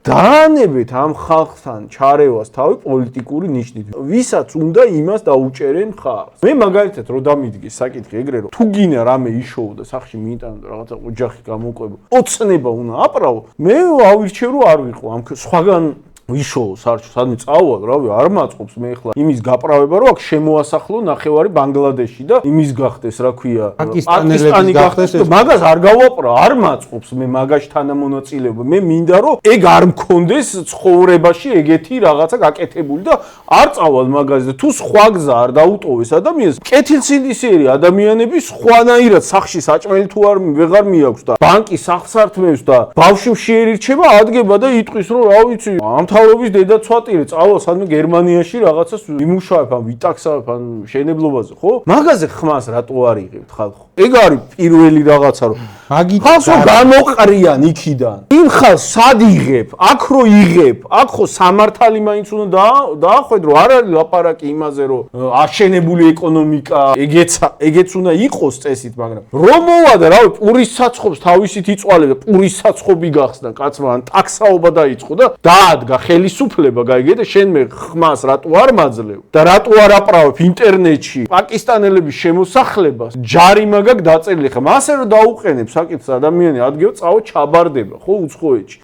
დაანებეთ ამ ხალხთან ჩარევას თავი პოლიტიკური ნიშნით. ვისაც უნდა იმას დაუჭერენ ხალხს. მე მაგალითად რო დამიდგეს საკითხი ეგრე რომ თუ გინდა რამე იშოვო და სახში მიიტანო და რაღაცა ოჯახი გამოყვებო, ოცნება უნდა აპრავო. მე ავირჩევ რომ არ ვიყო ამ სხვაგან ვიშოვო სარჩო, სადმე წავალ, რავი, არ მაწყობს მე ახლა იმის გაправება, რომ აქ შემოასახლო ნახევარი ბანგლადეში და იმის გახდეს, რა ქვია, პაკისტანი გახდეს, მაგას არ გავაპრა, არ მაწყობს მე მაგაში თანამონაწილეობა. მე მინდა რომ ეგ არ მქონდეს ცხოვრებაში ეგეთი რაღაცა გაკეთებული და არ წავალ მაგაზე და თუ სხვა გზა არ დაუტოვეს ადამიანს, კეთილსინდისიერი ადამიანები სხვანაირად სახში საჭმელი თუ არ ვეღარ მიაქვს და ბანკი სახსართმევს და ბავშვი შეერჩება, ადგება და იტყვის რომ რა ვიცი, მთავრობის დედაცვატირე წავალ სადმე გერმანიაში რაღაცას იმუშავებ ან ვიტაქსავებ ან შენებლობაზე, ხო? მაგაზე ხმას რატო არ იღებთ ხალხო? ეგ არის პირველი რაღაცა რომ ხალხო გამოყრიან იქიდან. იმ ხალხს სად იღებ? აქ რო იღებ, აქ ხო სამართალი მაინც უნდა დაახვედრო, არ არის ლაპარაკი იმაზე რომ აშენებული ეკონომიკა, ეგეც უნდა იყოს წესით, მაგრამ რომ მოვა და რავი, პურის საცხობს თავისით იწვალე და პურის საცხობი გახსნა კაცმა ან ტაქსაობა დაიწყო და დაადგა ხელისუფლება, გაიგე და შენ მე ხმას რატო არ მაძლევ და რატო არ აპრავებ ინტერნეტში პაკისტანელების შემოსახლებას ჯარიმა გაქვს დაწერილი ხა მასე რომ დაუყენებ საკითხს ადამიანი ადგილ წავა ჩაბარდება ხო უცხოეთში